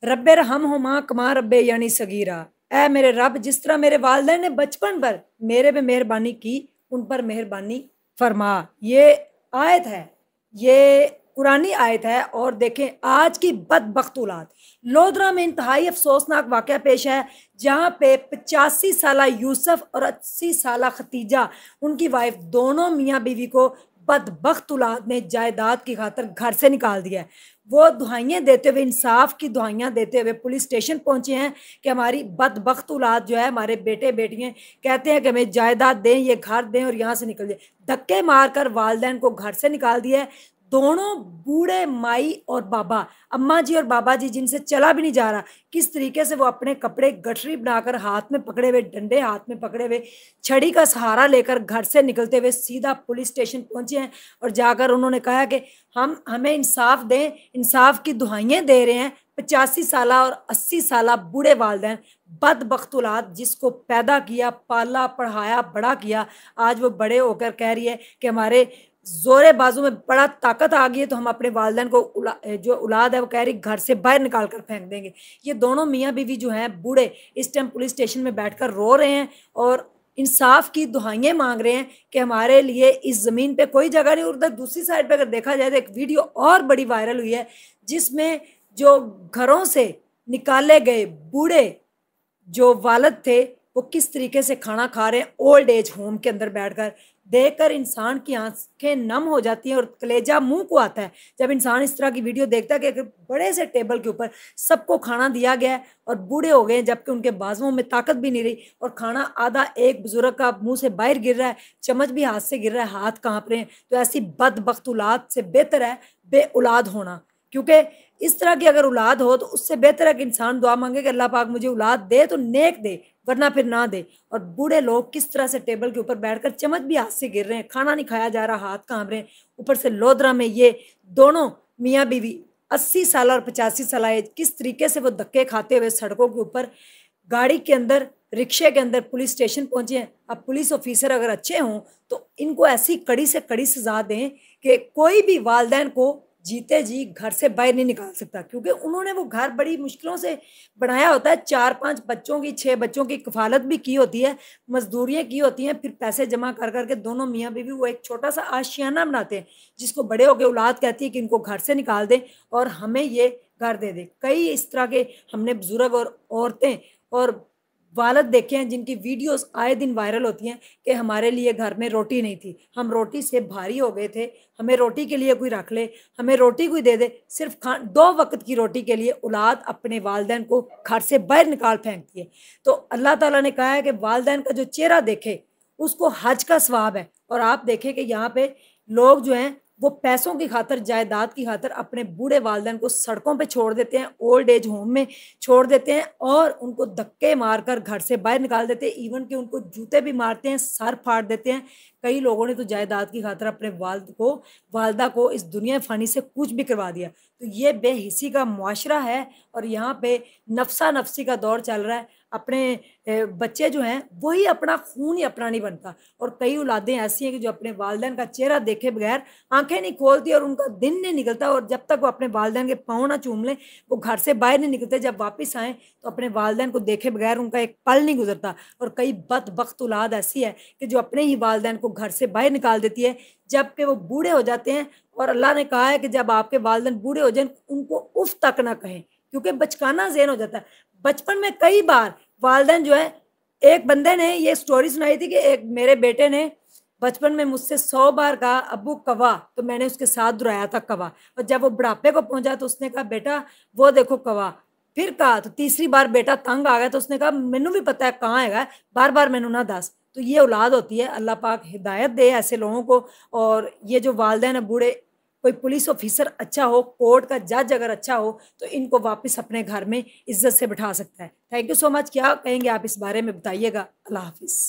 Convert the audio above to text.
रब्बे रहम हुमा कमा रब्बे यानी सगीरा। ऐ मेरे रब, जिस तरह मेरे वालिदैन ने बचपन पर मेरे पे मेहरबानी की, उन पर मेहरबानी फरमा। ये आयत है, ये कुरानी आयत है। और देखें आज की बदबख्त औलाद, लोधरा में इंतहाई अफसोसनाक वाक़या पेश है, जहाँ पे 85 साला यूसुफ और 80 साला खतीजा, उनकी वाइफ, दोनों मियाँ बीवी को बदबख्त औलाद ने जायदाद की खातर घर से निकाल दिया है। वो दुहाइयाँ देते हुए, इंसाफ की दुहाइयाँ देते हुए पुलिस स्टेशन पहुंचे हैं कि हमारी बदबख्त औलाद जो है, हमारे बेटे बेटियां कहते हैं कि हमें जायदाद दें, ये घर दें और यहाँ से निकल जाए। धक्के मारकर वालदैन को घर से निकाल दिया है। दोनों बूढ़े माई और बाबा, अम्मा जी और बाबा जी, जिनसे चला भी नहीं जा रहा, किस तरीके से वो अपने कपड़े गठरी बनाकर हाथ में पकड़े हुए, डंडे हाथ में पकड़े हुए, छड़ी का सहारा लेकर घर से निकलते हुए सीधा पुलिस स्टेशन पहुंचे हैं। और जाकर उन्होंने कहा कि हम हमें इंसाफ दें, इंसाफ की दुहाइयाँ दे रहे हैं। 85 साला और 80 साला बूढ़े वालदैन, बदबख्त औलाद, जिसको पैदा किया, पाला, पढ़ाया, बड़ा किया, आज वो बड़े होकर कह रही है कि हमारे जोरे बाजू में बड़ा ताकत आ गई है, तो हम अपने वालदैन को जो औलाद है वो कह रही घर से बाहर निकाल कर फेंक देंगे। ये दोनों मियाँ बीवी जो हैं बूढ़े, इस टाइम पुलिस स्टेशन में बैठकर रो रहे हैं और इंसाफ की दुहाइयाँ मांग रहे हैं कि हमारे लिए इस ज़मीन पे कोई जगह नहीं। उधर दूसरी साइड पे अगर देखा जाए तो एक वीडियो और बड़ी वायरल हुई है, जिसमें जो घरों से निकाले गए बूढ़े जो वालिद थे, वो किस तरीके से खाना खा रहे हैं ओल्ड एज होम के अंदर बैठकर। देखकर इंसान की आंखें नम हो जाती हैं और कलेजा मुंह को आता है जब इंसान इस तरह की वीडियो देखता है कि बड़े से टेबल के ऊपर सबको खाना दिया गया है और बूढ़े हो गए, जबकि उनके बाजुओं में ताकत भी नहीं रही और खाना आधा एक बुजुर्ग का मुंह से बाहर गिर रहा है, चम्मच भी हाथ से गिर रहा है, हाथ कांप रहे हैं। तो ऐसी बदबख्त औलाद से बेहतर है बे औलाद होना, क्योंकि इस तरह की अगर औलाद हो तो उससे बेहतर है कि इंसान दुआ मांगे कि अल्लाह पाक मुझे औलाद दे तो नेक दे, वरना फिर ना दे। और बूढ़े लोग किस तरह से टेबल के ऊपर बैठकर चम्मच भी हाथ से गिर रहे हैं, खाना नहीं खाया जा रहा, हाथ कांप रहे हैं। ऊपर से लोधरा में ये दोनों मियाँ बीवी 80 साल और 85 साल एज, किस तरीके से वो धक्के खाते हुए सड़कों के ऊपर, गाड़ी के अंदर, रिक्शे के अंदर पुलिस स्टेशन पहुंचे हैं। अब पुलिस ऑफिसर अगर अच्छे हों तो इनको ऐसी कड़ी से कड़ी सजा दें कि कोई भी वालदैन को जीते जी घर से बाहर नहीं निकाल सकता, क्योंकि उन्होंने वो घर बड़ी मुश्किलों से बनाया होता है। 4-5 बच्चों की, 6 बच्चों की कफालत भी की होती है, मजदूरियां की होती हैं, फिर पैसे जमा कर करके दोनों मियाँ बीवी वो एक छोटा सा आशियाना बनाते हैं, जिसको बड़े होकर औलाद कहती है कि इनको घर से निकाल दें और हमें ये घर दे दे। कई इस तरह के हमने बुजुर्ग और औरतें और वालद देखे हैं जिनकी वीडियोस आए दिन वायरल होती हैं कि हमारे लिए घर में रोटी नहीं थी, हम रोटी से भारी हो गए थे, हमें रोटी के लिए कोई रख ले, हमें रोटी कोई दे दे। सिर्फ 2 वक्त की रोटी के लिए औलाद अपने वालदैन को घर से बाहर निकाल फेंकती है। तो अल्लाह ताला ने कहा है कि वालदैन का जो चेहरा देखे उसको हज का सवाब है। और आप देखें कि यहाँ पे लोग जो हैं वो पैसों की खातर, जायदाद की खातर अपने बूढ़े वालदैन को सड़कों पे छोड़ देते हैं, ओल्ड एज होम में छोड़ देते हैं और उनको धक्के मारकर घर से बाहर निकाल देते हैं। इवन कि उनको जूते भी मारते हैं, सर फाड़ देते हैं। कई लोगों ने तो जायदाद की खातर अपने वालदा को इस दुनिया फ़ानी से कुछ भी करवा दिया। तो ये बेहिसी का मुआशरा है और यहाँ पे नफसा नफसी का दौर चल रहा है। अपने बच्चे जो हैं वही अपना खून ही अपना नहीं बनता, और कई औलादें ऐसी हैं कि जो अपने वालदैन का चेहरा देखे बगैर आंखें नहीं खोलती और उनका दिन नहीं निकलता, और जब तक वो अपने वालदैन के पाँव ना चूम लें वो घर से बाहर नहीं निकलते। जब वापस आएँ तो अपने वालदैन को देखे बगैर उनका एक पल नहीं गुजरता। और कई बदबख्त औलाद ऐसी है कि जो अपने ही वालदैन को घर से बाहर निकाल देती है जबकि वो बूढ़े हो जाते हैं। और अल्लाह ने कहा है कि जब आपके वालदैन बूढ़े हो जाएं उनको उफ तक ना कहें, क्योंकि बचकाना ज़हन हो जाता है। बचपन में कई बार वालदैन जो है, एक बंदे ने ये स्टोरी सुनाई थी कि एक मेरे बेटे ने बचपन में मुझसे 100 बार कहा अब्बू कवा, तो मैंने उसके साथ दुहराया था कवा। और जब वो बुढ़ापे को पहुंचा तो उसने कहा बेटा वो देखो कवा। फिर कहा तो तीसरी बार बेटा तंग आ गया तो उसने कहा मैनू भी पता है कहाँ है, बार बार मैनू ना दस। तो ये औलाद होती है। अल्लाह पाक हिदायत दे ऐसे लोगों को। और ये जो वालदैन है बूढ़े, कोई पुलिस ऑफिसर अच्छा हो, कोर्ट का जज अगर अच्छा हो तो इनको वापस अपने घर में इज्जत से बिठा सकता है। Thank you so much. क्या कहेंगे आप इस बारे में, बताइएगा। अल्लाह हाफिज़।